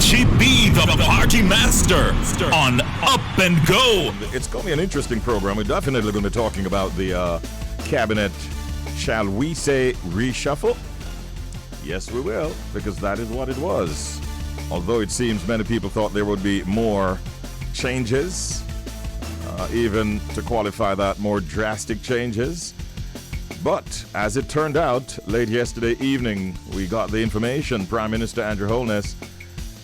Richie B, the party master, on Up and Go. It's going to be an interesting program. We're definitely going to be talking about the cabinet, shall we say, reshuffle? Yes, we will, because that is what it was. Although it seems many people thought there would be more changes, even to qualify that, more drastic changes. But as it turned out, late yesterday evening, we got the information, Prime Minister Andrew Holness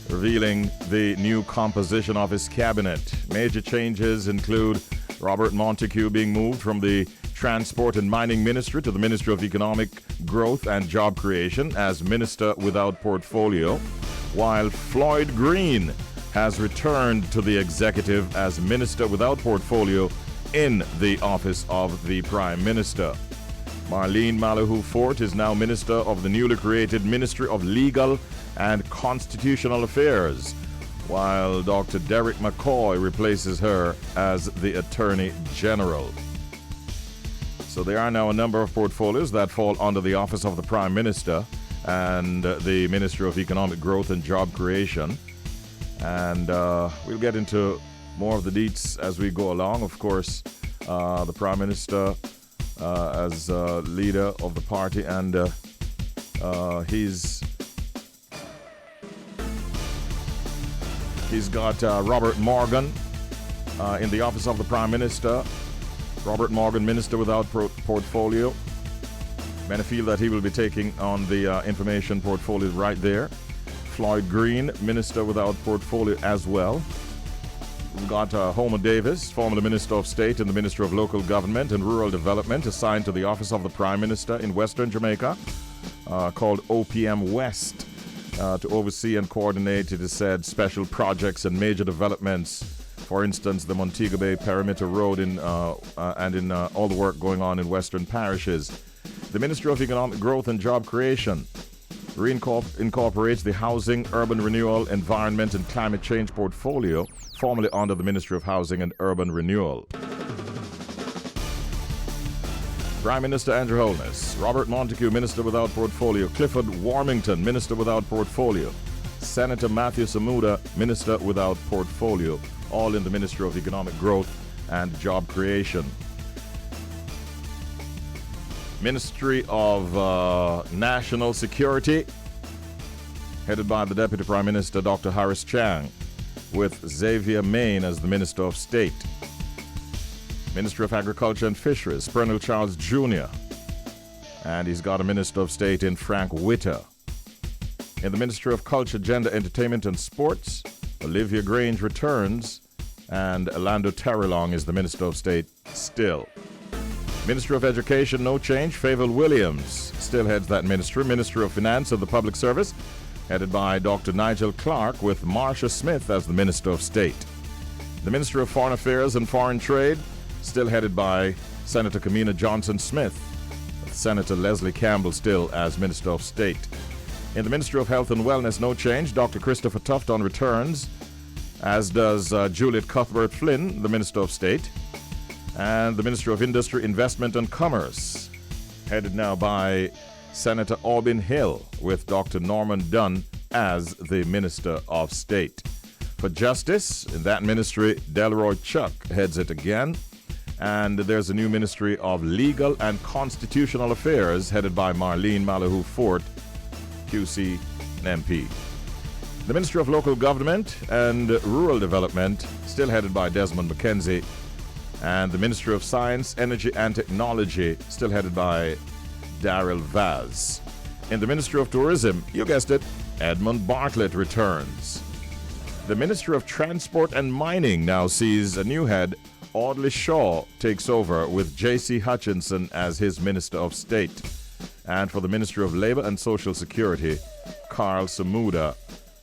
revealing the new composition of his cabinet. Major changes include Robert Montague being moved from the Transport and Mining Ministry to the Ministry of Economic Growth and Job Creation as Minister without Portfolio, while Floyd Green has returned to the executive as Minister without Portfolio in the office of the Prime Minister. Marlene Malahoo Fort is now Minister of the newly created Ministry of Legal and Constitutional Affairs, while Dr. Derek McCoy replaces her as the Attorney General. So there are now a number of portfolios that fall under the office of the Prime Minister and the Ministry of Economic Growth and Job Creation. And we'll get into more of the deets as we go along. Of course, the Prime Minister as leader of the party, and he's got Robert Morgan in the office of the Prime Minister. Robert Morgan, Minister without portfolio. Many feel that he will be taking on the information portfolio right there. Floyd Green, Minister without portfolio as well. We've got Homer Davis, formerly Minister of State in the Ministry of Local Government and Rural Development, assigned to the office of the Prime Minister in Western Jamaica, called OPM West, to oversee and coordinate, it is said, special projects and major developments. For instance, the Montego Bay Perimeter Road and in all the work going on in Western parishes. The Ministry of Economic Growth and Job Creation incorporates the Housing, Urban Renewal, Environment and Climate Change portfolio, formerly under the Ministry of Housing and Urban Renewal. Prime Minister Andrew Holness, Robert Montague, Minister without portfolio, Clifford Warmington, Minister without portfolio, Senator Matthew Samuda, Minister without portfolio, all in the Ministry of Economic Growth and Job Creation. Ministry of National Security, headed by the Deputy Prime Minister, Dr. Harris Chang, with Xavier Main as the Minister of State. Ministry of Agriculture and Fisheries, Pernell Charles Jr., and he's got a Minister of State in Frank Witter. In the Ministry of Culture, Gender, Entertainment and Sports, Olivia Grange returns, and Orlando Terrelong is the Minister of State still. Ministry of Education, no change. Favour Williams still heads that ministry. Ministry of Finance and the Public Service, headed by Dr. Nigel Clark, with Marsha Smith as the Minister of State. The Ministry of Foreign Affairs and Foreign Trade, still headed by Senator Kamina Johnson-Smith, with Senator Leslie Campbell still as Minister of State. In the Ministry of Health and Wellness, no change. Dr. Christopher Tufton returns, as does Juliet Cuthbert-Flynn, the Minister of State. And the Ministry of Industry, Investment and Commerce, headed now by Senator Aubin Hill, with Dr. Norman Dunn as the Minister of State. For Justice, in that ministry, Delroy Chuck heads it again. And there's a new Ministry of Legal and Constitutional Affairs, headed by Marlene Malahoo Fort, QC and MP. The Ministry of Local Government and Rural Development, still headed by Desmond McKenzie. And the Ministry of Science, Energy and Technology, still headed by Daryl Vaz. In the Ministry of Tourism, you guessed it, Edmund Bartlett returns. The Ministry of Transport and Mining now sees a new head. Audley Shaw takes over with J.C. Hutchinson as his Minister of State. And for the Ministry of Labor and Social Security, Carl Samuda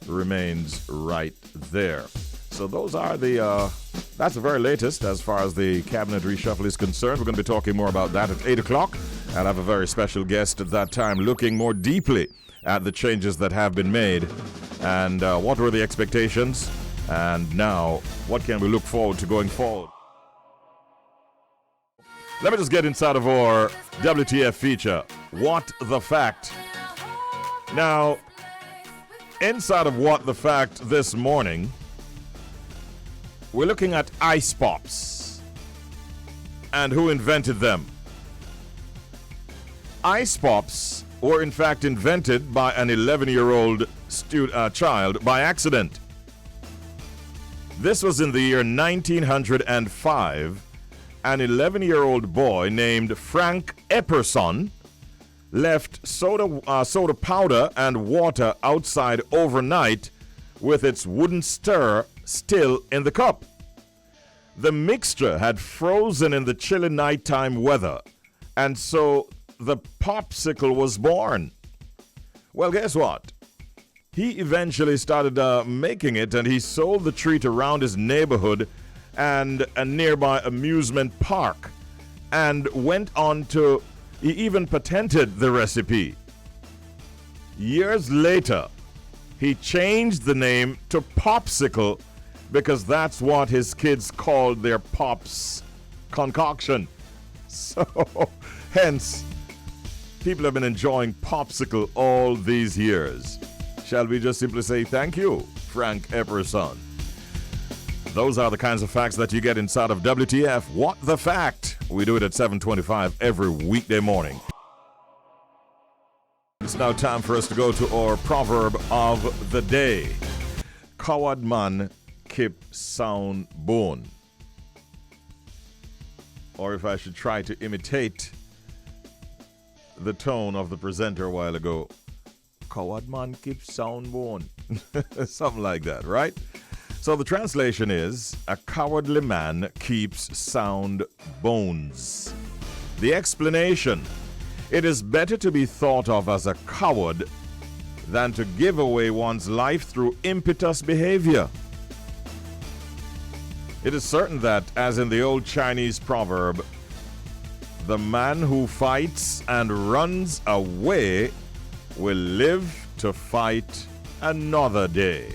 remains right there. So those are that's the very latest as far as the cabinet reshuffle is concerned. We're going to be talking more about that at 8 o'clock. I'll have a very special guest at that time looking more deeply at the changes that have been made and what were the expectations, and now what can we look forward to going forward. Let me just get inside of our WTF feature, What the Fact. Now, Inside of What the Fact this morning, we're looking at ice pops and who invented them. Ice pops were in fact invented by an 11-year-old child by accident. This was in the year 1905. An 11-year-old boy named Frank Epperson left soda powder and water outside overnight with its wooden stirrer still in the cup. The mixture had frozen in the chilly nighttime weather, and so the popsicle was born. Well, guess what? He eventually started making it, and he sold the treat around his neighborhood and a nearby amusement park, and went on to, he even patented the recipe. Years later, he changed the name to Popsicle because that's what his kids called their Pops concoction. So, hence, people have been enjoying Popsicle all these years. Shall we just simply say thank you, Frank Epperson? Those are the kinds of facts that you get inside of WTF What the Fact. We do it at 7:25 every weekday morning. It's now time for us to go to our proverb of the day. Coward man keep sound bone. Or if I should try to imitate the tone of the presenter a while ago, coward man keep sound bone. Something like that, right? So the translation is, a cowardly man keeps sound bones. The explanation, it is better to be thought of as a coward than to give away one's life through impetuous behavior. It is certain that, as in the old Chinese proverb, the man who fights and runs away will live to fight another day.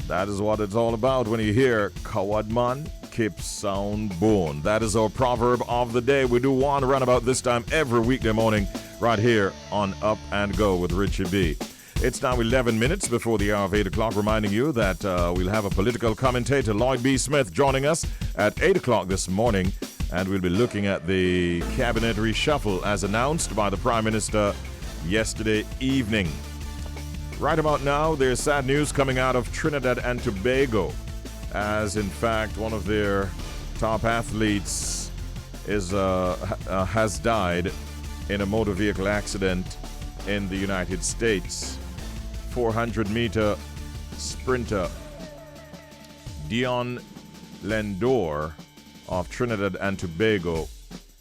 That is what it's all about when you hear coward man keep sound bone. That is our proverb of the day. We do one around about this time every weekday morning right here on Up and Go with Richie B. It's now 11 minutes before the hour of 8 o'clock, reminding you that we'll have a political commentator, Lloyd B. Smith, joining us at 8 o'clock this morning, and we'll be looking at the cabinet reshuffle as announced by the Prime Minister yesterday evening. Right about now, there's sad news coming out of Trinidad and Tobago, as in fact one of their top athletes has died in a motor vehicle accident in the United States. 400-meter sprinter Dion Lendor of Trinidad and Tobago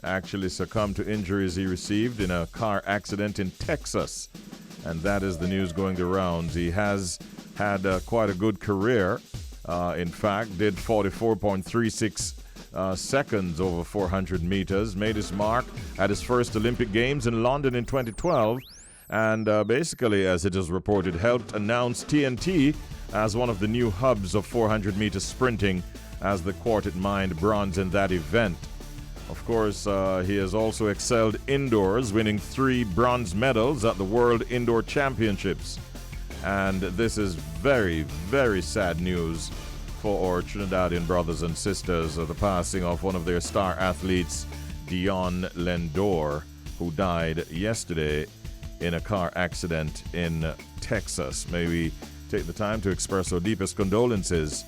actually succumbed to injuries he received in a car accident in Texas. And that is the news going the rounds. He has had quite a good career. In fact, did 44.36 seconds over 400 meters. Made his mark at his first Olympic Games in London in 2012. And basically, as it is reported, helped announce TNT as one of the new hubs of 400-meter sprinting as the quartet mined bronze in that event. Of course, he has also excelled indoors, winning 3 bronze medals at the World Indoor Championships. And this is very, very sad news for our Trinidadian brothers and sisters of the passing of one of their star athletes, Dion Lendor, who died yesterday in a car accident in Texas. May we take the time to express our deepest condolences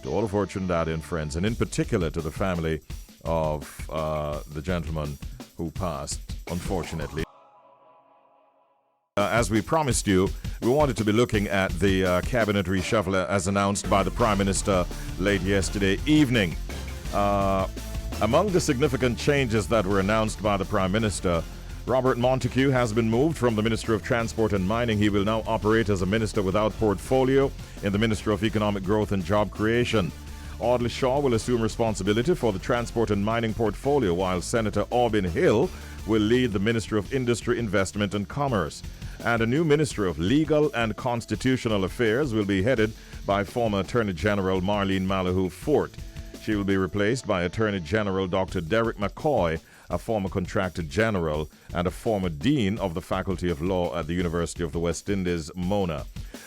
to all of our Trinidadian friends, and in particular to the family of the gentleman who passed, unfortunately. As we promised you, we wanted to be looking at the cabinet reshuffle as announced by the Prime Minister late yesterday evening. Among the significant changes that were announced by the Prime Minister, Robert Montague has been moved from the Minister of Transport and Mining. He will now operate as a minister without portfolio in the Ministry of Economic Growth and Job Creation. Audley Shaw will assume responsibility for the transport and mining portfolio, while Senator Aubin Hill will lead the Ministry of Industry, Investment and Commerce. And a new Ministry of Legal and Constitutional Affairs will be headed by former Attorney General Marlene Malahoo Fort. She will be replaced by Attorney General Dr. Derek McCoy, a former Contractor General and a former Dean of the Faculty of Law at the University of the West Indies, Mona.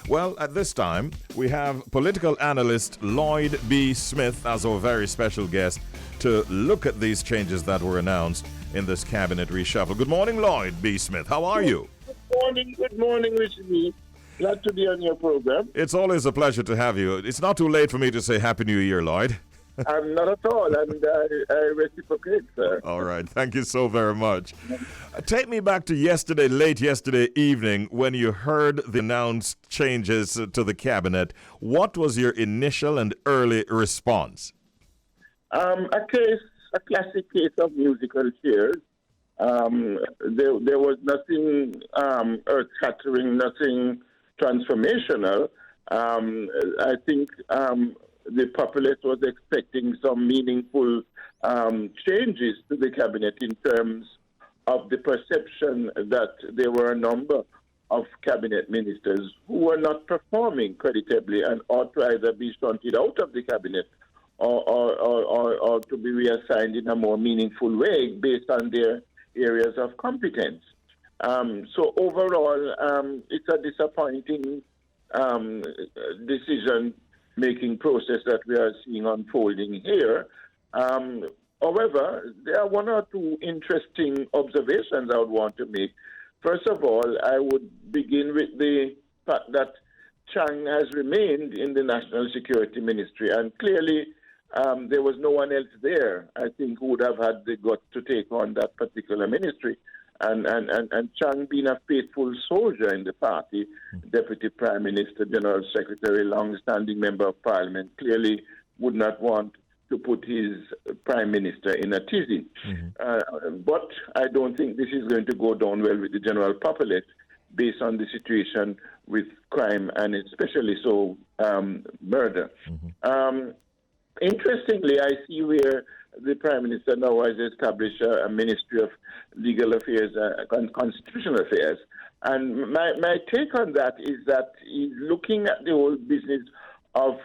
Well, at this time, we have political analyst Lloyd B. Smith as our very special guest to look at these changes that were announced in this cabinet reshuffle. Good morning, Lloyd B. Smith. How are you? Good morning, Richie B. Glad to be on your program. It's always a pleasure to have you. It's not too late for me to say Happy New Year, Lloyd. I'm not at all, and I reciprocate, sir. All right. Thank you so very much. Take me back to late yesterday evening, when you heard the announced changes to the cabinet. What was your initial and early response? A classic case of musical chairs. There was nothing earth-shattering, nothing transformational. I think the populace was expecting some meaningful changes to the cabinet in terms of the perception that there were a number of cabinet ministers who were not performing creditably and ought to either be shunted out of the cabinet or to be reassigned in a more meaningful way based on their areas of competence. So overall, it's a disappointing decision-making process that we are seeing unfolding here. However, there are one or two interesting observations I would want to make. First of all, I would begin with the fact that Chang has remained in the National Security Ministry, and clearly there was no one else there, I think, who would have had the guts to take on that particular ministry. And Chang, being a faithful soldier in the party, Deputy Prime Minister, General Secretary, long-standing Member of Parliament, clearly would not want to put his Prime Minister in a tizzy. But I don't think this is going to go down well with the general populace based on the situation with crime and especially so murder. Interestingly, I see where the Prime Minister now has established a Ministry of Legal Affairs and Constitutional Affairs. And my take on that is that he's looking at the whole business of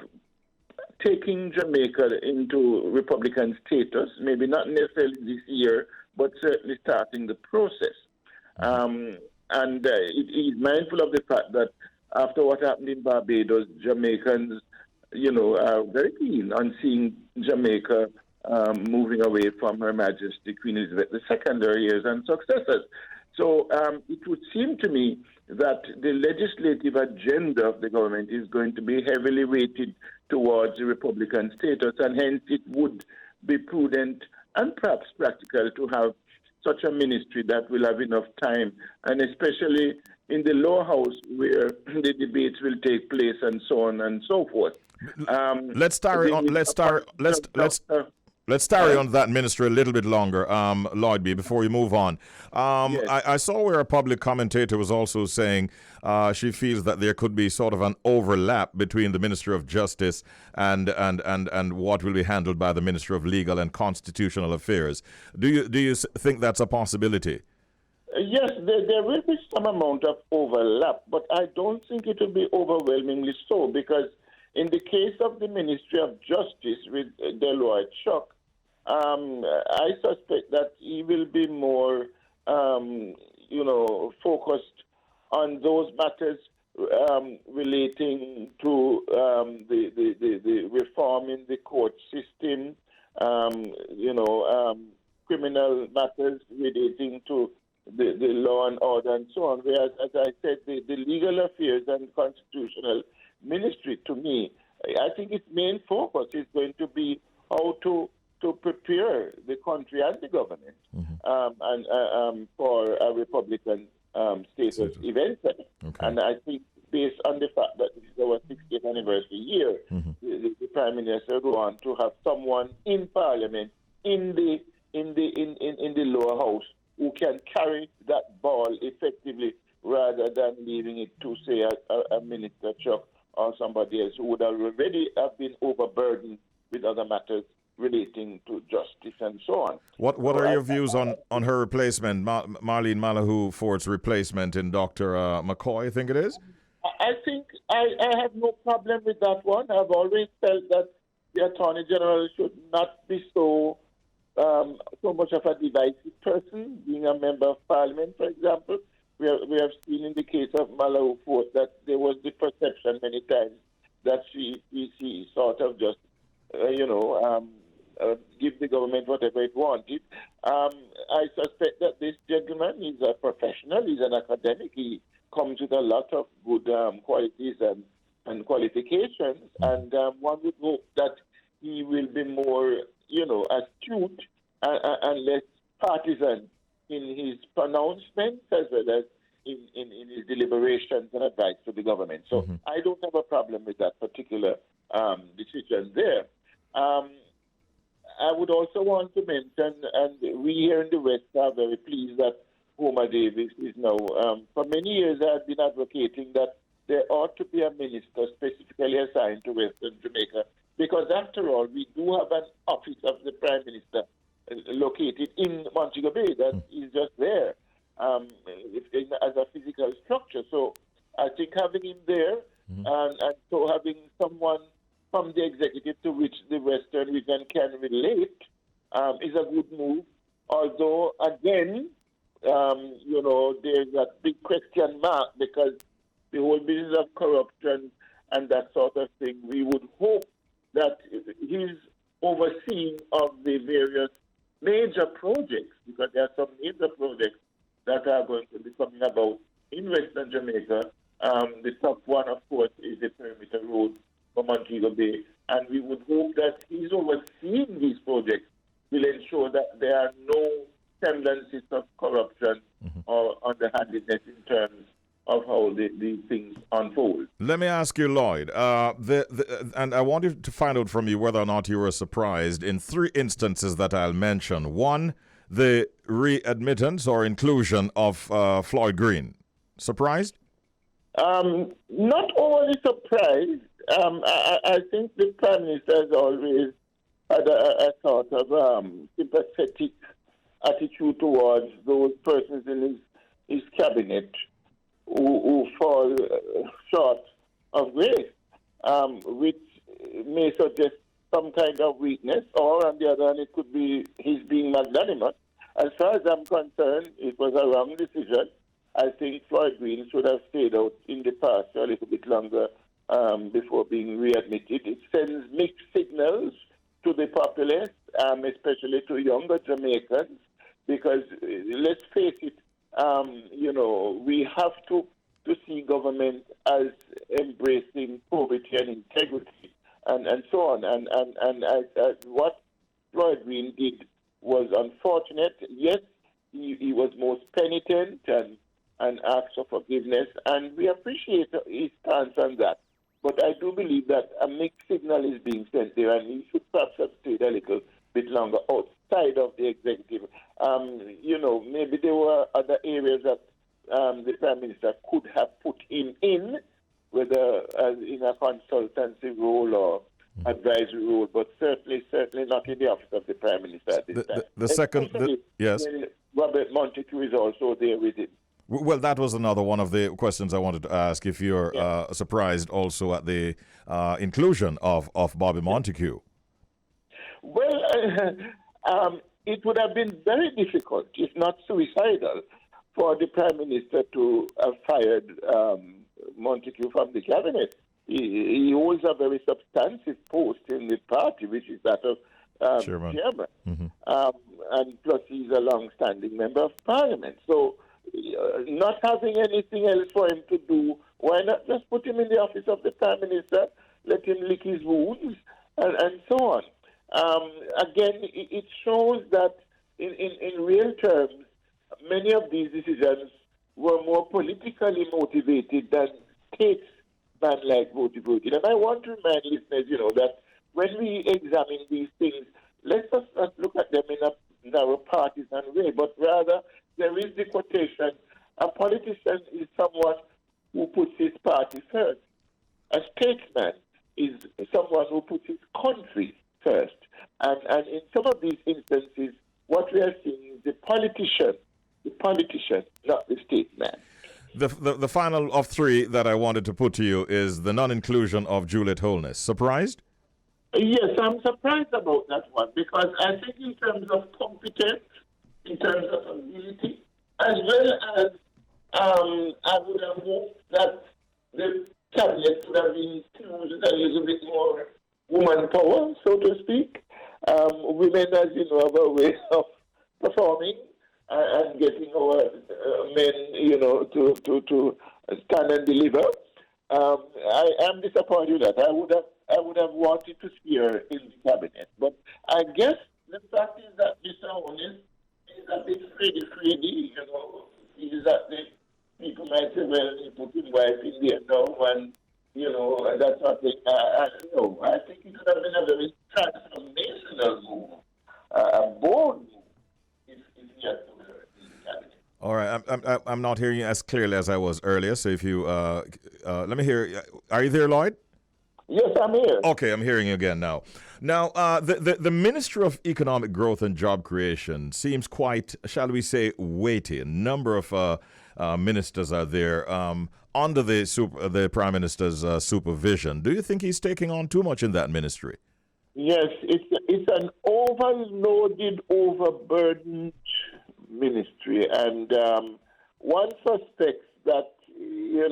taking Jamaica into Republican status, maybe not necessarily this year, but certainly starting the process. And he's mindful of the fact that after what happened in Barbados, Jamaicans, are very keen on seeing Jamaica moving away from Her Majesty Queen Elizabeth II, her heirs and successors. So it would seem to me that the legislative agenda of the government is going to be heavily weighted towards the Republican status, and hence it would be prudent and perhaps practical to have such a ministry that will have enough time, and especially in the lower house where the debates will take place and so on and so forth. Let's tarry on that ministry a little bit longer, Lloyd B, before you move on. Yes. I saw where a public commentator was also saying she feels that there could be sort of an overlap between the Ministry of Justice and what will be handled by the Ministry of Legal and Constitutional Affairs. Do you think that's a possibility? Yes, there will be some amount of overlap, but I don't think it will be overwhelmingly so, because in the case of the Ministry of Justice with Deloitte Chuck, I suspect that he will be more, focused on those matters relating to the reform in the court system, criminal matters relating to the law and order and so on. Whereas, as I said, the legal affairs and constitutional ministry, to me, I think its main focus is going to be how to prepare the country and the government for a Republican status eventually. Okay. And I think, based on the fact that this is our 60th anniversary year, the Prime Minister would want to have someone in Parliament in the lower house who can carry that ball effectively, rather than leaving it to, say, a Minister Chuck or somebody else who would already have been overburdened with other matters relating to justice and so on. What are your views on her replacement, Marlene Malahoo Ford's replacement in Dr. McCoy, I think it is? I think I have no problem with that one. I've always felt that the Attorney General should not be so much of a divisive person, being a member of Parliament, for example. we have seen in the case of Malawi Fort that there was the perception many times that she sort of just, give the government whatever it wanted. I suspect that this gentleman is a professional, he's an academic, he comes with a lot of good qualities and qualifications, and one would hope that he will be more, astute and less partisan in his pronouncements as well as in his deliberations and advice to the government. So I don't have a problem with that particular decision there. I would also want to mention, and we here in the West are very pleased that Homer Davis is now, for many years I have been advocating that there ought to be a minister specifically assigned to Western Jamaica, because after all, we do have an office of the Prime Minister located in Montego Bay that is just there as a physical structure. So I think having him there and so having someone from the executive to which the Western region can relate is a good move. Although, again, there's a big question mark because the whole business of corruption and that sort of thing, we would hope that his overseeing of the various major projects, because there are some major projects that are going to be coming about in Western Jamaica. The top one, of course, is the perimeter road for Montego Bay, and we would hope that he's overseeing these projects will ensure that there are no semblances of corruption or underhandedness in terms of how these things unfold. Let me ask you, Lloyd, and I wanted to find out from you whether or not you were surprised in three instances that I'll mention. One, the readmittance or inclusion of Floyd Green. Surprised? Not overly surprised. I think the Prime Minister has always had a sort of sympathetic attitude towards those persons in his cabinet who fall short of grace, which may suggest some kind of weakness, or on the other hand, it could be his being magnanimous. As far as I'm concerned, it was a wrong decision. I think Floyd Green should have stayed out in the past a little bit longer before being readmitted. It sends mixed signals to the populace, especially to younger Jamaicans, because let's face it, we have to see government as embracing probity and integrity and so on. And what Floyd Green did was unfortunate. Yes, he was most penitent and asked for forgiveness, and we appreciate his stance on that. But I do believe that a mixed signal is being sent there, and he should perhaps have stayed a little bit longer outside of the executive. Maybe there were other areas that the Prime Minister could have put him in, whether in a consultancy role or advisory role, but certainly not in the office of the Prime Minister at this time. The second, yes. Robert Montague is also there with him. Well, that was another one of the questions I wanted to ask, if you're surprised also at the inclusion of Bobby Montague. Well, it would have been very difficult, if not suicidal, for the Prime Minister to have fired Montague from the cabinet. He holds a very substantive post in the party, which is that of chairman. And plus he's a long-standing member of Parliament. So not having anything else for him to do, why not just put him in the office of the Prime Minister, let him lick his wounds, and so on. Again, it shows that in real terms, many of these decisions were more politically motivated than statesman-like motivated. And I want to remind listeners, that when we examine these things, let's not look at them in a narrow partisan way, but rather there is the quotation, a politician is someone who puts his party first. A statesman is someone who puts his country first. And in some of these instances, what we are seeing is the politician, not the statesman. The final of three that I wanted to put to you is the non-inclusion of Juliet Holness. Surprised? Yes, I'm surprised about that one, because I think in terms of competence, in terms of ability, as well as I would have hoped that the cabinet would have included a little bit more woman power, so to speak. Women, as you know, have a way of performing and getting our men, to stand and deliver. I am disappointed with that. I would have wanted to see her in the cabinet, but I guess the fact is that Mr. Holness is a bit Freddy, is that the people might say, well, he put his wife in there now, and that's what I think it would have been a very transformational move, a bold move, if he had put her in the cabinet. All right, I'm not hearing you as clearly as I was earlier. So if you let me hear. Are you there, Lloyd? Yes, I'm here. Okay, I'm hearing you again now. Now, the Minister of Economic Growth and Job Creation seems quite, shall we say, weighty. A number of ministers are there under the Prime Minister's supervision. Do you think he's taking on too much in that ministry? Yes, it's an overloaded, overburdened ministry, and one suspects that it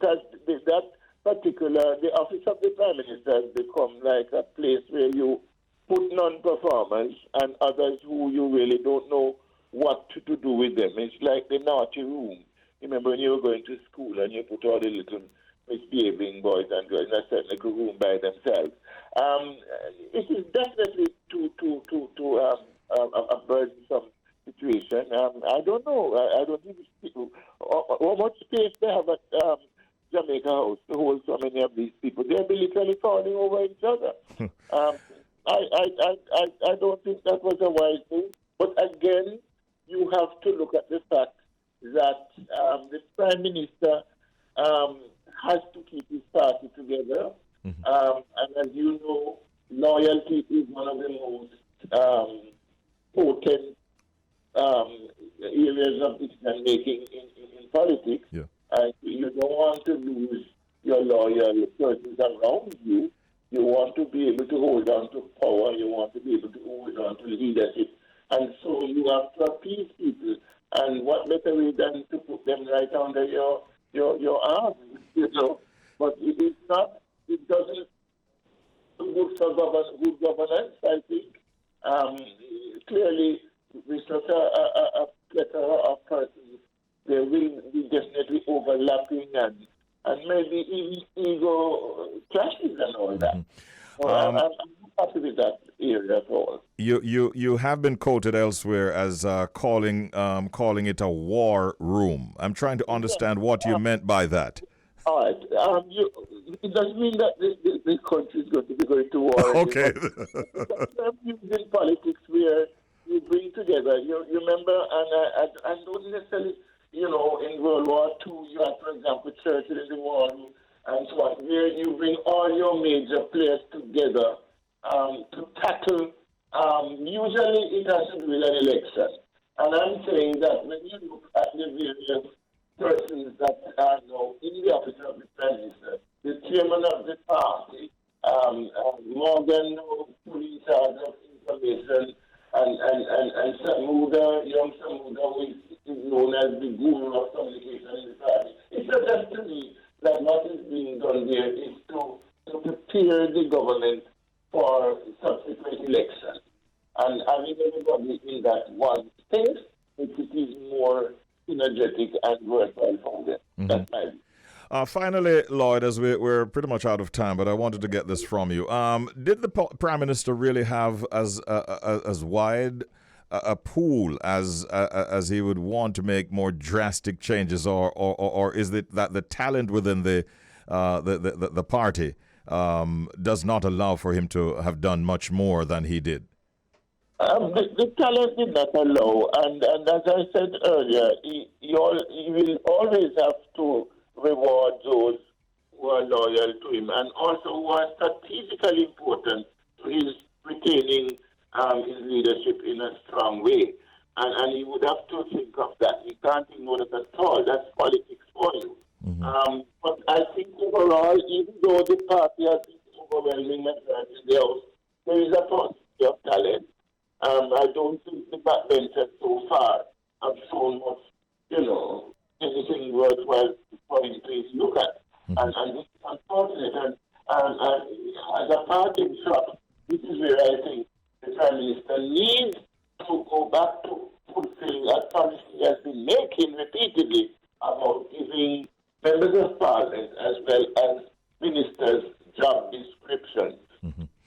has that particular the office of the Prime Minister has become like a place where you put non-performers and others who you really don't know what to do with them. It's like the naughty room. Remember when you were going to school and you put all the little misbehaving boys and girls in a certain little room by themselves. It is definitely a burdensome situation. I don't know. I don't think people. How much space they have at Jamaica House to hold so many of these people? They'll be literally falling over each other. I don't think that was a wise move. But again, you have to look at the fact that the Prime Minister has to keep his party together. And as you know, loyalty is one of the most potent areas of decision making in politics. Yeah. You don't want to lose your loyal persons around you. You want to be able to hold on to power. You want to be able to hold on to leadership. And so you have to appease people. And what better way than to put them right under your arm, But it's not, it doesn't do good for good governance, I think. Clearly, with such a plethora of persons, there will be definitely overlapping and maybe even ego clashes and all that. I'm not happy with that area at all. You have been quoted elsewhere as calling it a war room. I'm trying to understand what you meant by that. All right. It doesn't mean that the country is going to be going to war. Okay. It's using politics where you bring together. You remember, and I don't necessarily, in World War II, you had, for example, Churchill in the war and so on, where you bring all your major players together to tackle. Usually it has to do with an election. And I'm saying that when you look at the various persons that are now in the office of the Prime Minister, the chairman of the party, Morgan, who is in charge of information, and Samuda, young Samuda, who is known as the guru of communication in the party. It suggests to me that what is being done there is to prepare the government for subsequent elections. And having everybody in that one space, it is more energetic and worthwhile for them. That's my view. Finally, Lloyd, as we're pretty much out of time, but I wanted to get this from you. Did the Prime Minister really have as wide a pool as he would want to make more drastic changes, or is it that the talent within the party does not allow for him to have done much more than he did? The talent did not allow, and as I said earlier, he will always have to reward those who are loyal to him and also who are strategically important to his retaining his leadership in a strong way. And he would have to think of that. He can't ignore that at all. That's politics for you. But I think overall, even though the party has been overwhelming majority in the House, there is a paucity of talent. I don't think the backbenchers so far have shown much anything worthwhile for him to look at. And it's unfortunate. And as a parting shot, this is where I think the Prime Minister needs to go back to fulfilling a promise he has been making repeatedly about giving members of parliament as well as ministers job descriptions.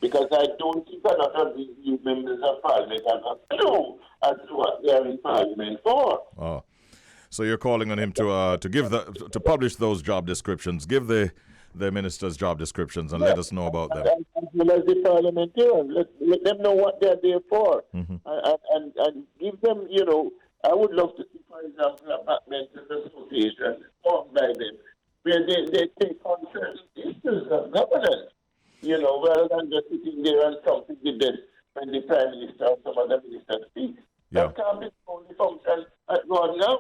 Because I don't think a lot of these new members of parliament have a clue as to what they are in parliament for. Oh. So you're calling on him to publish those job descriptions, give the ministers job descriptions, and let us know about them. As well as the parliamentarians, let them know what they're there for, and give them. I would love to see, for example, a backbenchers association formed by them, where they take on certain issues of governance. Rather than just sitting there and something the desk when the Prime Minister or some other minister speaks. Yeah. That can't be the only function at God now.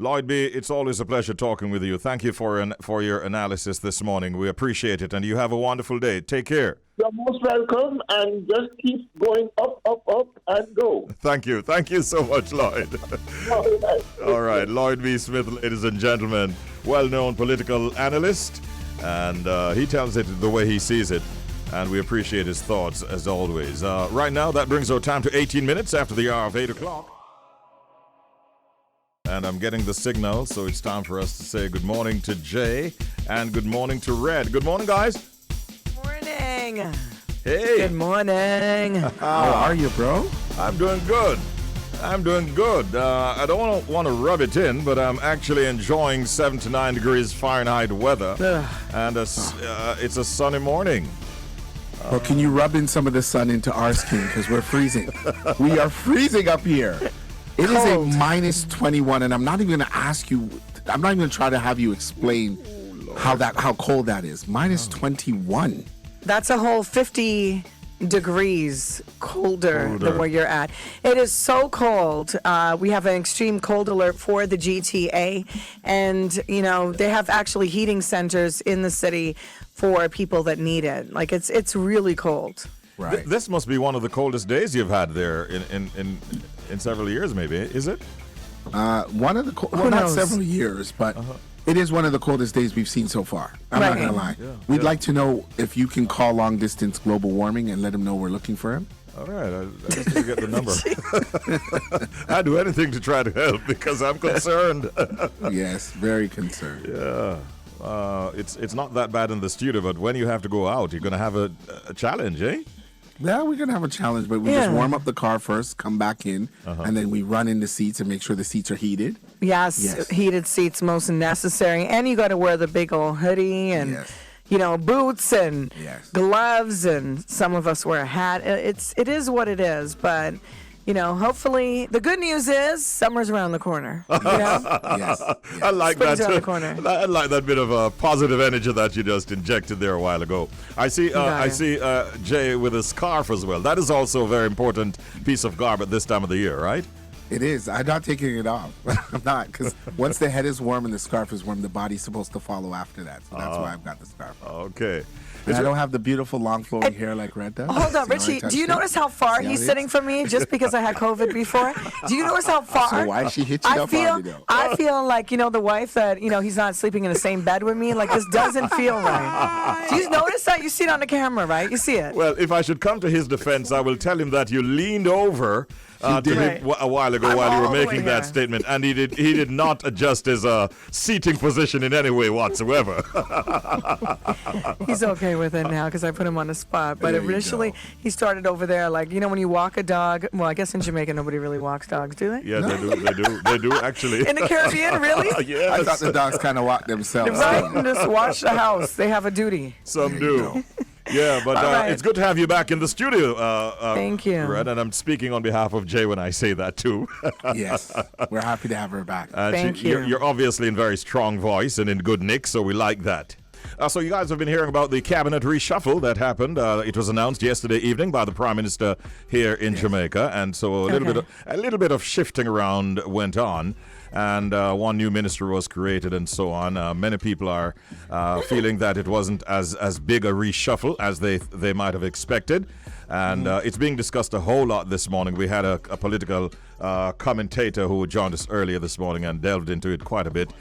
Lloyd B, it's always a pleasure talking with you. Thank you for your analysis this morning. We appreciate it, and you have a wonderful day. Take care. You're most welcome, and just keep going up, and go. Thank you. Thank you so much, Lloyd. All right. Lloyd B. Smith, ladies and gentlemen, well-known political analyst, and he tells it the way he sees it, and we appreciate his thoughts as always. Right now, that brings our time to 18 minutes after the hour of 8 o'clock. And I'm getting the signal, so it's time for us to say good morning to Jay and good morning to Red. Good morning, guys. Morning. Hey. Good morning. How are you, bro? I'm doing good. I don't want to rub it in, but I'm actually enjoying 79 degrees Fahrenheit weather. And it's a sunny morning. Well, can you rub in some of the sun into our skin? Because we're freezing. We are freezing up here. It is a minus 21, and I'm not even going to ask you, I'm not even going to try to have you explain how cold that is. Minus 21. That's a whole 50 degrees colder than where you're at. It is so cold. We have an extreme cold alert for the GTA, and they have actually heating centers in the city for people that need it. Like it's really cold. Right. This must be one of the coldest days you've had there in several years, maybe, is it? One of the not knows? several years, but it is one of the coldest days we've seen so far. I'm not gonna lie. We'd like to know if you can call long distance global warming and let him know we're looking for him. All right, I just need to get the number. I'd do anything to try to help because I'm concerned. Yes, very concerned. Yeah, it's not that bad in the studio, but when you have to go out, you're gonna have a challenge, eh? Yeah, we're going to have a challenge, but we just warm up the car first, come back in, and then we run in the seats and make sure the seats are heated. Yes. Heated seats most necessary. And you got to wear the big old hoodie and, boots and gloves, and some of us wear a hat. It is what it is, but... hopefully, the good news is summer's around the corner. Yes. I like Spring's that. around the corner. I like that bit of positive energy that you just injected there a while ago. I see Jay with a scarf as well. That is also a very important piece of garb at this time of the year, right? It is. I'm not taking it off. I'm not, because once the head is warm and the scarf is warm, the body's supposed to follow after that. So that's why I've got the scarf on. Okay. And I don't have the beautiful long flowing hair like Red does. Hold on, Richie. Do you notice how far he's sitting from me just because I had COVID before? Do you notice how far? So why she hit you up on me, though? I feel like, the wife that, he's not sleeping in the same bed with me. Like, this doesn't feel right. Do you notice that? You see it on the camera, right? You see it. Well, if I should come to his defense, I will tell him that you leaned over to him a while ago while you were making that statement, and he did not adjust his seating position in any way whatsoever. He's okay with it now because I put him on the spot. But initially, he started over there, like, when you walk a dog. Well, I guess in Jamaica, nobody really walks dogs, do they? Yeah, they do, actually. In the Caribbean, really? Yes. I thought the dogs kind of walk themselves. Right? And just wash the house. They have a duty. Some do. Yeah, but it's good to have you back in the studio. Thank you. Red, and I'm speaking on behalf of Jay when I say that, too. Yes, we're happy to have her back. Thank you. You're obviously in very strong voice and in good nick, so we like that. So you guys have been hearing about the cabinet reshuffle that happened. It was announced yesterday evening by the Prime Minister here in Jamaica, and so a little bit of shifting around went on. And one new minister was created and so on. Many people are feeling that it wasn't as big a reshuffle as they might have expected. And it's being discussed a whole lot this morning. We had a political commentator who joined us earlier this morning and delved into it quite a bit.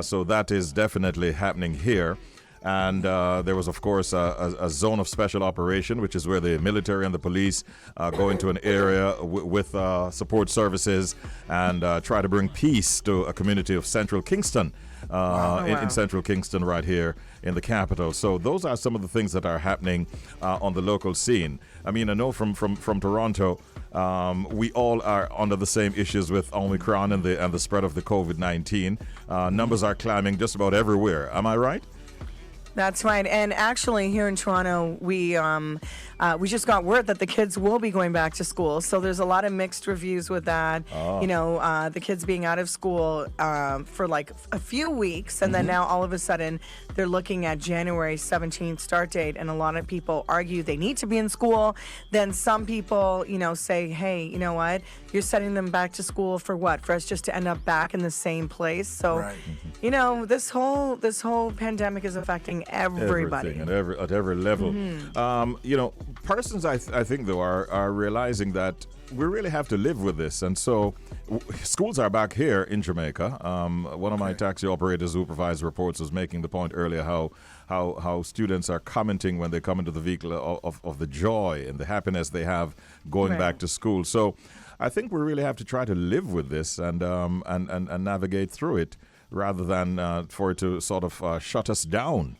So that is definitely happening here. And there was, of course, a zone of special operation, which is where the military and the police go into an area with support services and try to bring peace to a community of Central Kingston, in Central Kingston right here in the capital. So those are some of the things that are happening on the local scene. I mean, I know from Toronto, we all are under the same issues with Omicron and the spread of the COVID-19. Numbers are climbing just about everywhere. Am I right? That's right. And actually, here in Toronto, we just got word that the kids will be going back to school. So there's a lot of mixed reviews with that. You know, the kids being out of school for like a few weeks, and then now all of a sudden they're looking at January 17th start date. And a lot of people argue they need to be in school. Then some people, you know, say, hey, you know what? You're sending them back to school for what? For us just to end up back in the same place. So, you know, this whole pandemic is affecting everybody. Everything at every level. You know, persons I think though are realizing that we really have to live with this, and so schools are back here in Jamaica. One of my taxi operators who provides reports was making the point earlier how students are commenting when they come into the vehicle of the joy and the happiness they have going back to school. So I think we really have to try to live with this and navigate through it rather than for it to sort of shut us down.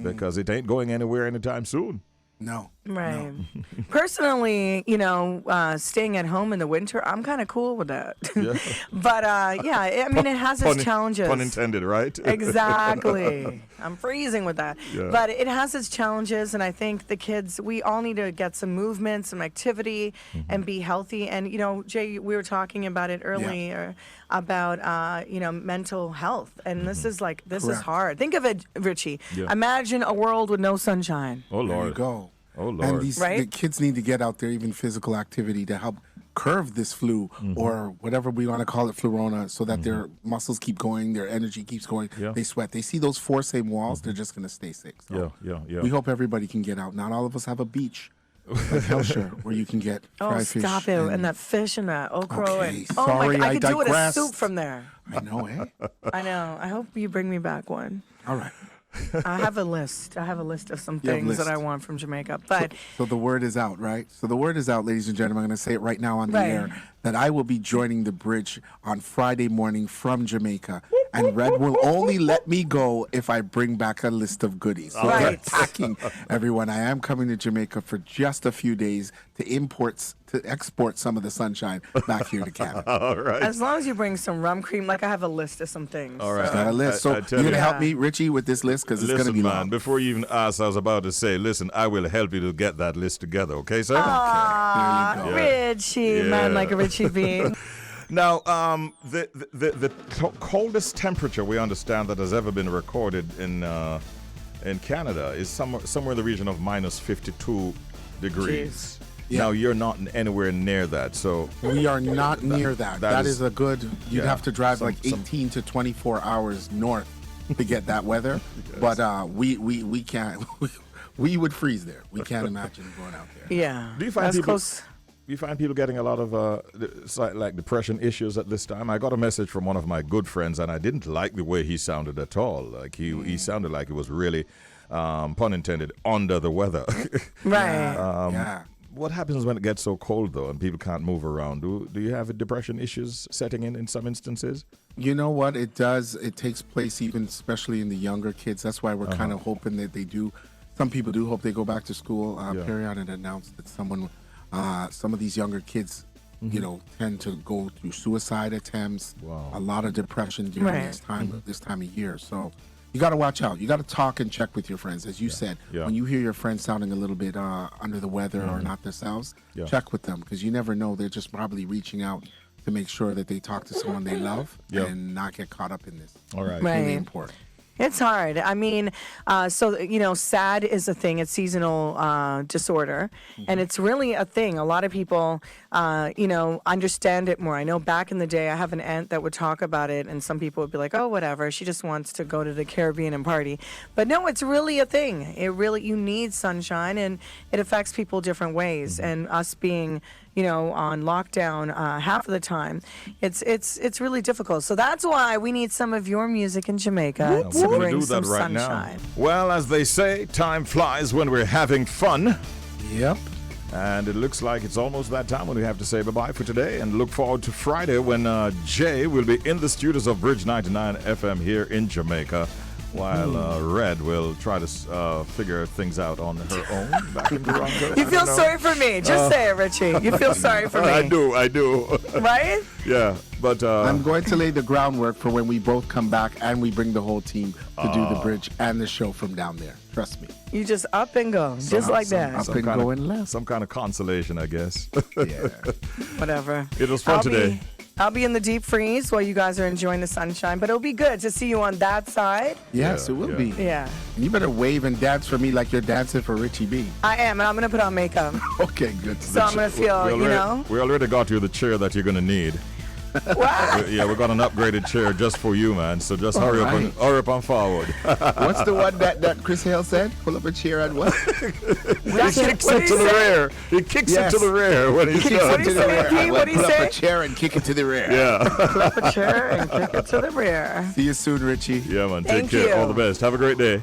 Because it ain't going anywhere anytime soon. No. Right. No. Personally, you know, staying at home in the winter, I'm kind of cool with that. Yeah. But yeah, I mean, it has its challenges. Pun intended, right? Exactly. I'm freezing with that. Yeah. But it has its challenges, and I think the kids, we all need to get some movement, some activity, and be healthy. And, you know, Jay, we were talking about it earlier about, you know, mental health. And this is like, this is hard. Think of it, Richie. Yeah. Imagine a world with no sunshine. Oh, Lord. There you go. Oh, Lord. And the kids need to get out there, even physical activity, to help curve this flu or whatever we want to call it, flurona, so that their muscles keep going, their energy keeps going. Yeah. They sweat. They see those four same walls, they're just going to stay sick. So yeah. we hope everybody can get out. Not all of us have a beach like Hellshire where you can get fried fish. Stop it. And that fish and that okra. Okay, and, oh my God, I could do it a digressed. soup from there. I know, eh? I know. I hope you bring me back one. All right. I have a list. I have a list of some things that I want from Jamaica. But so the word is out, right? So the word is out, ladies and gentlemen. I'm going to say it right now on the air that I will be joining the bridge on Friday morning from Jamaica. And Red will only let me go if I bring back a list of goodies. So they're packing, everyone. I am coming to Jamaica for just a few days to export some of the sunshine back here to Canada. All right. As long as you bring some rum cream, like I have a list of some things. All right. Got a list. So you're going to help me, Richie, with this list because it's going to be long. Before you even ask, I was about to say, listen, I will help you to get that list together, okay, sir? Aww, there you go. Richie, man like a Richie B. Now, the coldest temperature we understand that has ever been recorded in Canada is somewhere in the region of minus 52 degrees. Yeah. Now, you're not anywhere near that, so... We are not near that. That is a good... You'd have to drive like 18 to 24 hours north to get that weather. Yes. But we can't... We would freeze there. We can't imagine going out there. Yeah. Do you find people... You find people getting a lot of like depression issues at this time? I got a message from one of my good friends, and I didn't like the way he sounded at all. Like he sounded like he was really, pun intended, under the weather. Right. What happens when it gets so cold, though, and people can't move around? Do you have depression issues setting in some instances? You know what? It does. It takes place even especially in the younger kids. That's why we're kind of hoping that they do. Some people do hope they go back to school. Period had announced that some of these younger kids, you know, tend to go through suicide attempts. Wow. A lot of depression during this time of year. So you got to watch out. You got to talk and check with your friends, as you said. Yeah. When you hear your friends sounding a little bit under the weather or not themselves, check with them because you never know. They're just probably reaching out to make sure that they talk to someone they love and not get caught up in this. All right. Really important. It's hard. I mean, SAD is a thing. It's seasonal disorder, and it's really a thing. A lot of people, understand it more. I know back in the day, I have an aunt that would talk about it, and some people would be like, "Oh, whatever. She just wants to go to the Caribbean and party." But no, it's really a thing. You need sunshine, and it affects people different ways. And us being on lockdown half of the time, it's really difficult. So that's why we need some of your music in Jamaica to We're bring gonna do some that right sunshine. now. Well, as they say, time flies when we're having fun. Yep. And it looks like it's almost that time when we have to say bye-bye for today and look forward to Friday when Jay will be in the studios of Bridge 99 FM here in Jamaica, while Red will try to figure things out on her own back in Toronto. You feel sorry for me. Just say it, Richie. You feel sorry for me. I do. Right? Yeah, but... I'm going to lay the groundwork for when we both come back and we bring the whole team to do the bridge and the show from down there. Trust me. You just up and go. Just like that. Up and going left. Some kind of consolation, I guess. Yeah. Whatever. It was fun today. I'll be in the deep freeze while you guys are enjoying the sunshine, but it'll be good to see you on that side. Yes, it will be. Yeah. And you better wave and dance for me like you're dancing for Richie B. I am, and I'm going to put on makeup. Okay, good. So I'm going to feel, We already got you the chair that you're going to need. What? Yeah, we got an upgraded chair just for you, man. So just hurry up and forward. What's the one that Chris Hale said? Pull up a chair and what? He kicks it to the rear. He kicks it to the rear when he's done. What do you say? What do you Pull say? up a chair and kick it to the rear. Yeah. Pull up a chair and kick it to the rear. See you soon, Richie. Yeah, man. Thank Take care. you. All the best. Have a great day.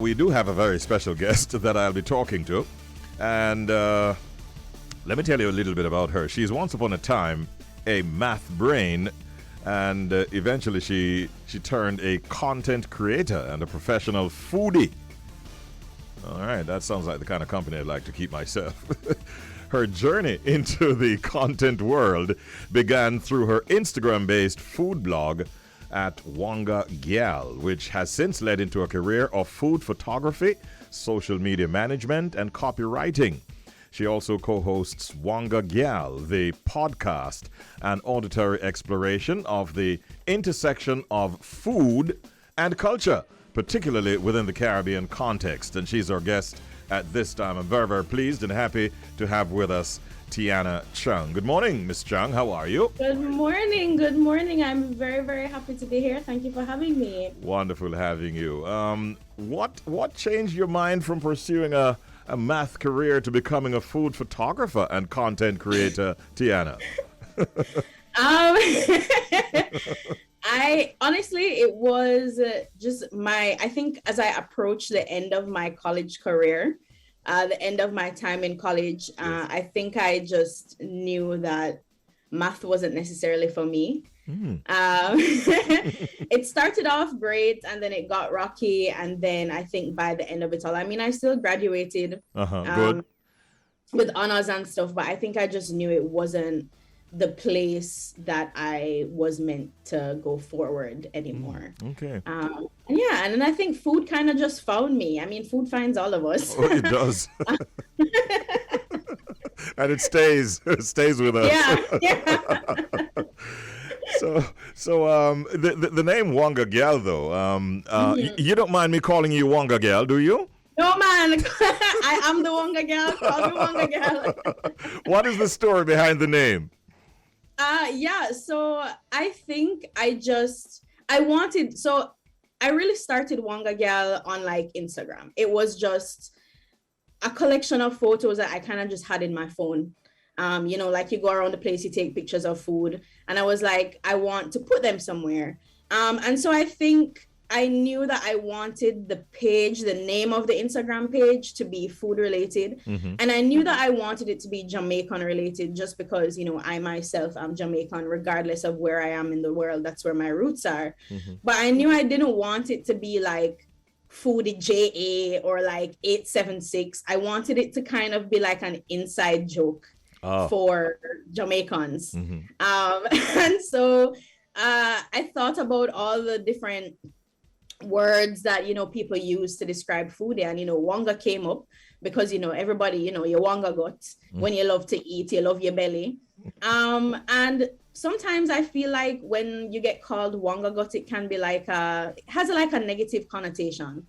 We do have a very special guest that I'll be talking to. And let me tell you a little bit about her. She's once upon a time a math brain, and eventually she turned a content creator and a professional foodie. All right, that sounds like the kind of company I'd like to keep myself. Her journey into the content world began through her Instagram-based food blog at Wongagyal, which has since led into a career of food photography, social media management, and copywriting. She also co-hosts Wongagyal, the podcast, an auditory exploration of the intersection of food and culture, particularly within the Caribbean context. And she's our guest at this time. I'm very, very pleased and happy to have with us Tiana Chung. Good morning, Miss Chung. How are you? Good morning. Good morning. I'm very, very happy to be here. Thank you for having me. Wonderful having you. What changed your mind from pursuing a math career to becoming a food photographer and content creator, Tiana? I honestly, it was just I think as I approached the end of my college career, the end of my time in college, I think I just knew that math wasn't necessarily for me. It started off great and then it got rocky, and then I think by the end of it all, I mean, I still graduated Good. with honors and stuff, but I think I just knew it wasn't the place that I was meant to go forward anymore. Okay. And then I think food kind of just found me. I mean, food finds all of us. Oh, it does. And it stays with us. Yeah. So the name Wongagyal though, you don't mind me calling you Wongagyal, do you? No, man. I am the Wongagyal. Call me Wongagyal. What is the story behind the name? So I think I really started Wongagyal on like Instagram. It was just a collection of photos that I kind of just had in my phone. Like you go around the place, you take pictures of food, and I was like, I want to put them somewhere. And so I think I knew that I wanted the name of the Instagram page to be food related. Mm-hmm. And I knew that I wanted it to be Jamaican related just because, I myself am Jamaican, regardless of where I am in the world. That's where my roots are. Mm-hmm. But I knew I didn't want it to be like foodie JA or like 876. I wanted it to kind of be like an inside joke for Jamaicans. Mm-hmm. And so I thought about all the different words that people use to describe food, and wonga came up because everybody your wonga gut. When you love to eat, you love your belly, and sometimes I feel like when you get called Wongagut, it can be like it has like a negative connotation.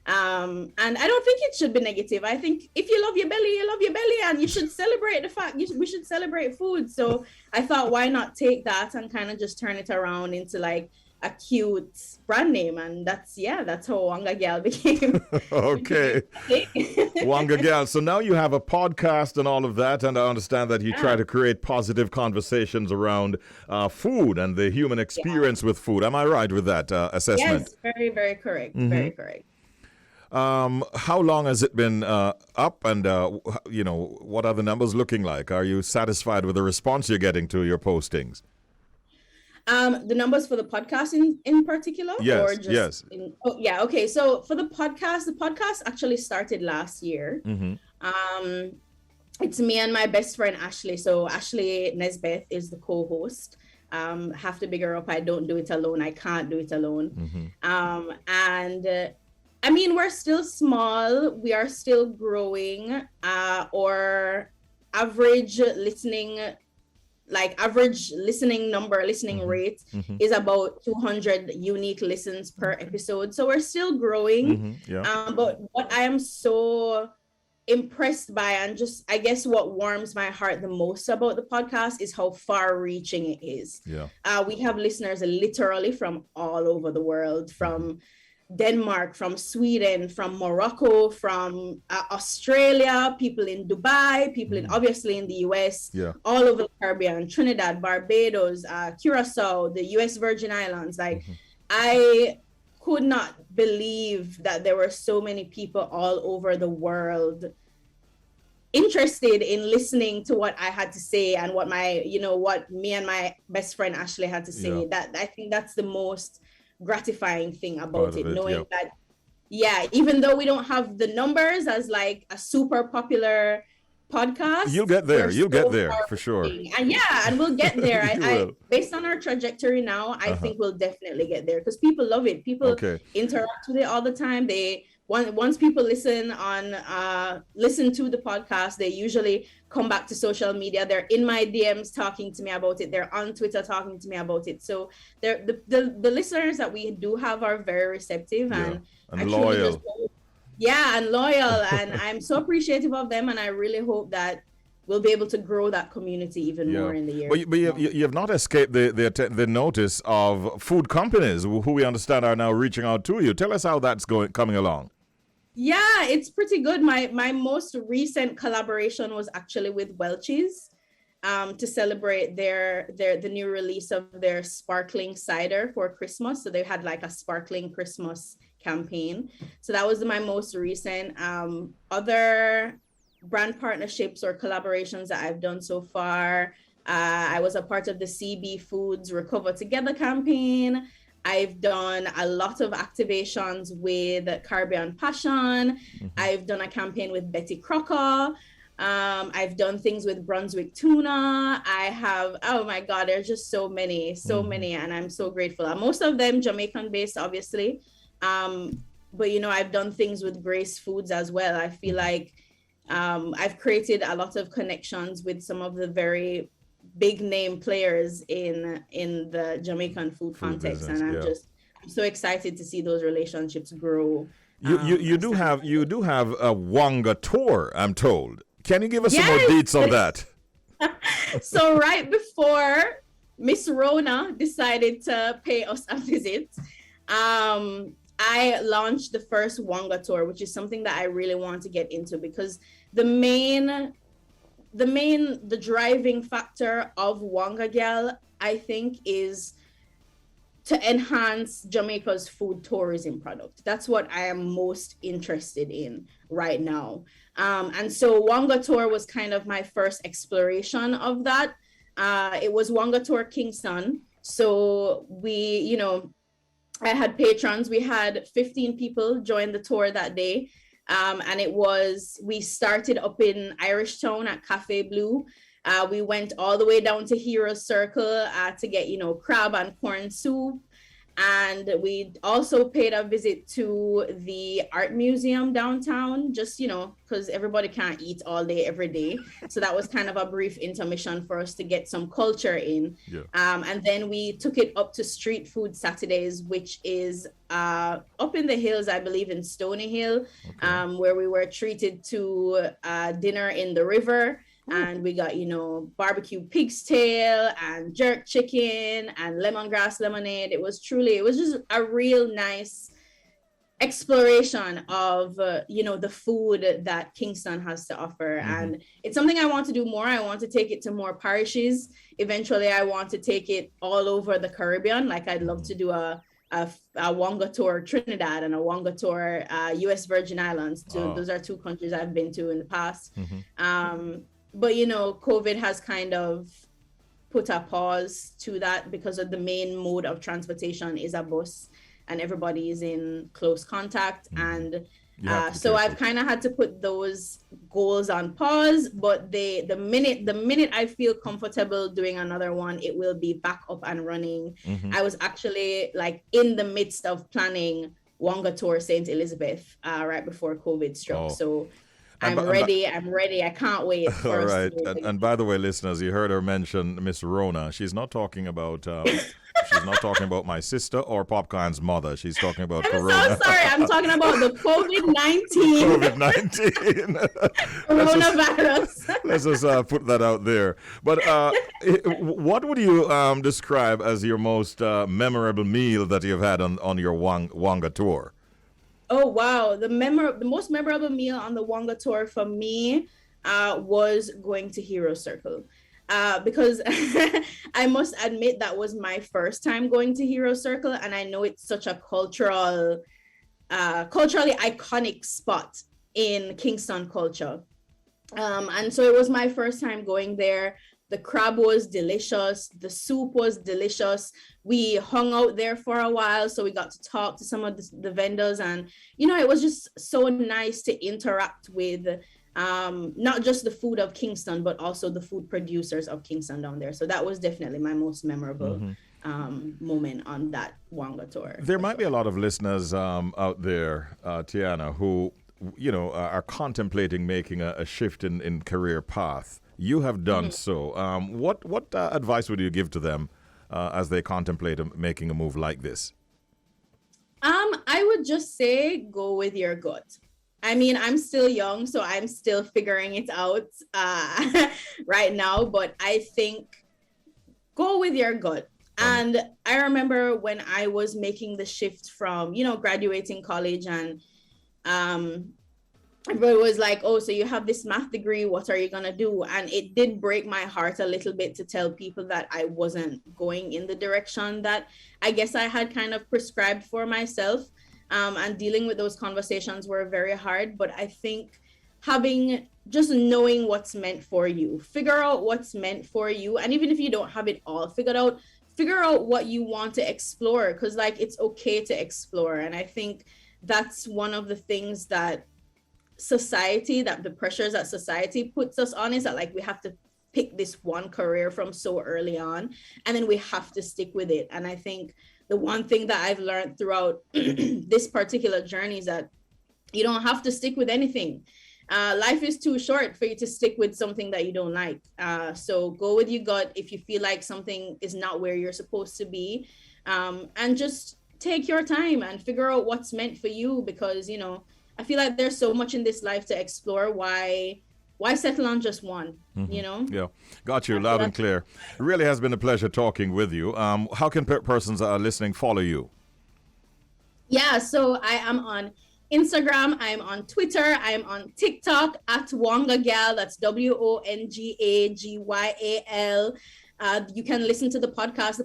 And I don't think it should be negative. I think if you love your belly, you love your belly, and you should celebrate the fact we should celebrate food. So I thought, why not take that and kind of just turn it around into like a cute brand name, and that's how Wongagyal became. Okay. Wongagyal. So now you have a podcast and all of that, and I understand that you try to create positive conversations around food and the human experience with food. Am I right with that assessment? Yes, very, very correct. Very correct. How long has it been up, and what are the numbers looking like? Are you satisfied with the response you're getting to your postings? The numbers for the podcast in particular? Yes, or just yes. Okay. So for the podcast actually started last year. It's me and my best friend, Ashley. So Ashley Nesbeth is the co-host. Have to big her up. I don't do it alone. I can't do it alone. I mean, we're still small. We are still growing. Our average listening rate is about 200 unique listens per episode. So we're still growing. But what I am so impressed by, and just I guess what warms my heart the most about the podcast, is how far reaching it is. We have listeners literally from all over the world, from Denmark, from Sweden, from Morocco, from Australia, people in Dubai, people obviously in the US, all over the Caribbean, Trinidad, Barbados, Curacao, the US Virgin Islands. Like, I could not believe that there were so many people all over the world interested in listening to what I had to say and what what me and my best friend Ashley had to say. That I think that's the most gratifying thing about it, knowing that even though we don't have the numbers as like a super popular podcast, you'll get there for sure. And we'll get there. I based on our trajectory now, I think we'll definitely get there, because people love it. People interact with it all the time. Once people listen to the podcast, they usually come back to social media. They're in my DMs talking to me about it. They're on Twitter talking to me about it. So the listeners that we do have are very receptive and loyal. And loyal. And I'm so appreciative of them. And I really hope that we'll be able to grow that community even more in the year. But you have not escaped the notice of food companies who we understand are now reaching out to you. Tell us how that's coming along. Yeah, it's pretty good. My most recent collaboration was actually with Welch's to celebrate the new release of their sparkling cider for Christmas. So they had like a sparkling Christmas campaign. So that was my most recent. Other brand partnerships or collaborations that I've done so far. I was a part of the CB Foods Recover Together campaign. I've done a lot of activations with Caribbean Passion. I've done a campaign with Betty Crocker. I've done things with Brunswick Tuna. I have, oh my God, there's just so many, and I'm so grateful. Most of them Jamaican based, obviously. But I've done things with Grace Foods as well. I feel like I've created a lot of connections with some of the very big name players in the Jamaican food context, business, and I'm so excited to see those relationships grow. You do have a Wonga tour, I'm told. Can you give us some more deets on that? So right before Miss Rona decided to pay us a visit, I launched the first Wonga tour, which is something that I really want to get into, because the driving factor of Wongagyal, I think, is to enhance Jamaica's food tourism product. That's what I am most interested in right now. And so Wonga Tour was kind of my first exploration of that. It was Wonga Tour Kingston. So we, I had patrons. We had 15 people join the tour that day. And we started up in Irish Town at Cafe Blue. We went all the way down to Heroes Circle to get, crab and corn soup. And we also paid a visit to the art museum downtown, just, because everybody can't eat all day, every day. So that was kind of a brief intermission for us to get some culture in. Yeah. And then we took it up to Street Food Saturdays, which is up in the hills, I believe in Stony Hill, where we were treated to dinner in the river. And we got, barbecue pig's tail and jerk chicken and lemongrass lemonade. It was just a real nice exploration of, the food that Kingston has to offer. And it's something I want to do more. I want to take it to more parishes. Eventually, I want to take it all over the Caribbean. Like, I'd love to do a Wonga tour Trinidad and a Wonga tour U.S. Virgin Islands. Those are two countries I've been to in the past. But, COVID has kind of put a pause to that because of the main mode of transportation is a bus and everybody is in close contact. And so I've kind of had to put those goals on pause. But the minute I feel comfortable doing another one, it will be back up and running. I was actually in the midst of planning Wonga Tour St. Elizabeth right before COVID struck. So I'm ready. I can't wait. All right. And by the way, listeners, you heard her mention Miss Rona. She's not talking about my sister or Popcorn's mother. She's talking about Corona. I'm so sorry. I'm talking about the COVID-19. Coronavirus. Let's just put that out there. But what would you describe as your most memorable meal that you've had on your Wonga tour? Oh, wow. The most memorable meal on the Wonga tour for me was going to Hero Circle. Because I must admit that was my first time going to Hero Circle. And I know it's such a culturally iconic spot in Kingston culture. And so it was my first time going there. The crab was delicious. The soup was delicious. We hung out there for a while, so we got to talk to some of the vendors. And, it was just so nice to interact with not just the food of Kingston, but also the food producers of Kingston down there. So that was definitely my most memorable moment on that Wonga tour. There might be a lot of listeners out there, Tiana, who, are contemplating making a shift in career path. You have done so. What advice would you give to them as they contemplate making a move like this? I would just say go with your gut. I mean, I'm still young, so I'm still figuring it out right now. But I think go with your gut. And I remember when I was making the shift from, graduating college and everybody was like, oh, so you have this math degree, what are you going to do? And it did break my heart a little bit to tell people that I wasn't going in the direction that I guess I had kind of prescribed for myself. And dealing with those conversations were very hard. But I think just knowing what's meant for you, figure out what's meant for you. And even if you don't have it all figured out, figure out what you want to explore, because it's okay to explore. And I think that's one of the things that the pressures that society puts us on is that we have to pick this one career from so early on, and then we have to stick with it. And I think the one thing that I've learned throughout this particular journey is that you don't have to stick with anything. Life is too short for you to stick with something that you don't like. So go with your gut if you feel like something is not where you're supposed to be, and just take your time and figure out what's meant for you, because I feel like there's so much in this life to explore. Why settle on just one, Yeah, got you loud and clear. It really has been a pleasure talking with you. How can persons listening follow you? Yeah, so I am on Instagram, I'm on Twitter, I'm on TikTok at Wongagyal, that's Wongagyal. You can listen to the podcast.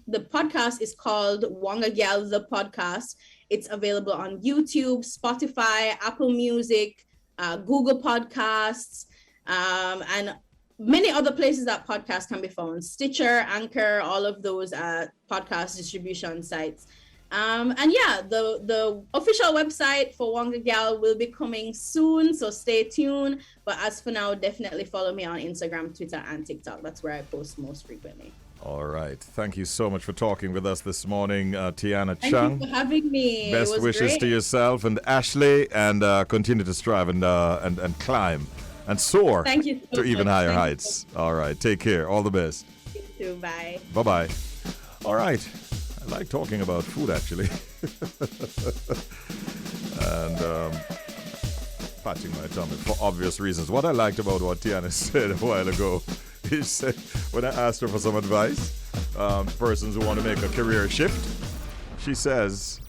The podcast is called Wongagyal, the podcast. It's available on YouTube, Spotify, Apple Music, Google Podcasts, and many other places that podcasts can be found. Stitcher, Anchor, all of those podcast distribution sites. And yeah, the official website for Wongagyal will be coming soon, so stay tuned. But as for now, definitely follow me on Instagram, Twitter, and TikTok. That's where I post most frequently. All right. Thank you so much for talking with us this morning, Tiana Thank Chung. you for having me. It Best was wishes great. to yourself and Ashley, and continue to strive and climb and soar Thank you so to even much. higher Thank you heights. All right. Take care. All the best. You too. Bye. Bye-bye. All right. I like talking about food, actually. And patting my tummy for obvious reasons. What I liked about what Tiana said a while ago, he said, when I asked her for some advice, persons who want to make a career shift, she says,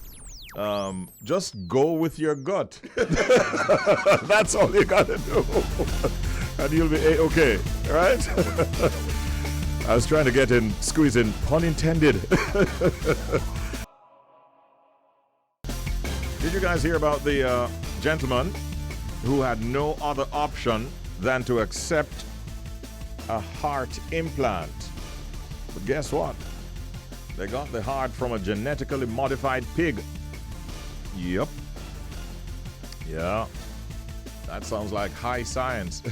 just go with your gut. That's all you got to do. And you'll be A-okay, right? I was trying to get in, squeeze in, pun intended. Did you guys hear about the gentleman who had no other option than to accept a heart implant? But guess what? They got the heart from a genetically modified pig. Yep. Yeah. That sounds like high science.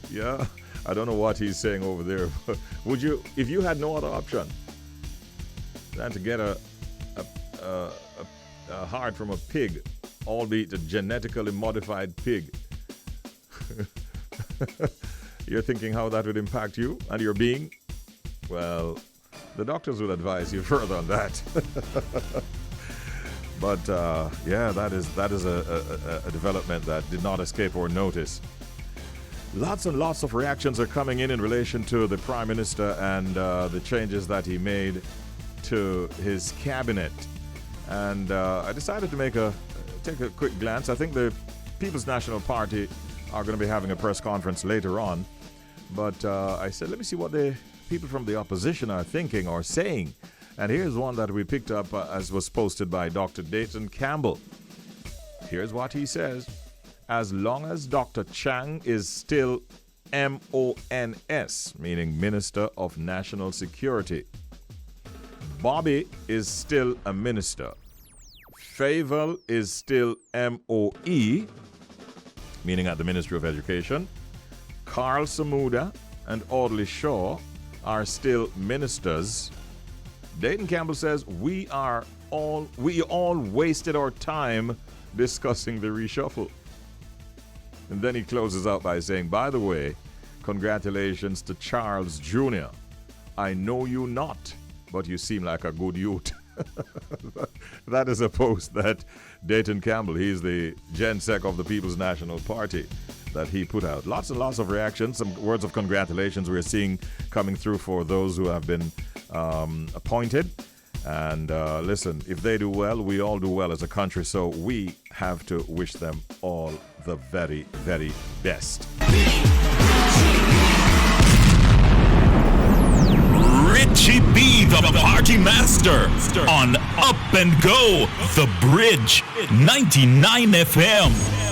Yeah. I don't know what he's saying over there. Would you, if you had no other option than to get a heart from a pig, albeit a genetically modified pig, you're thinking how that would impact you and your being? Well, the doctors would advise you further on that. But yeah, that is a development that did not escape our notice. Lots and lots of reactions are coming in relation to the Prime Minister and the changes that he made to his cabinet. And I decided to take a quick glance. I think the People's National Party are going to be having a press conference later on. But I said, let me see what the people from the opposition are thinking or saying. And here's one that we picked up as was posted by Dr. Dayton Campbell. Here's what he says. As long as Dr. Chang is still MONS, meaning Minister of National Security, Bobby is still a minister. Favour is still MOE, meaning at the Ministry of Education. Carl Samuda and Audley Shaw are still ministers. Dayton Campbell says we all wasted our time discussing the reshuffle. And then he closes out by saying, by the way, congratulations to Charles Jr. I know you not, but you seem like a good youth. That is a post that Dayton Campbell, he's the Gen Sec of the People's National Party, that he put out. Lots and lots of reactions, some words of congratulations we're seeing coming through for those who have been appointed. And listen, if they do well, we all do well as a country, so we have to wish them all the very, very best. Richie B, the party master, on Up and Go, The Bridge, 99 FM.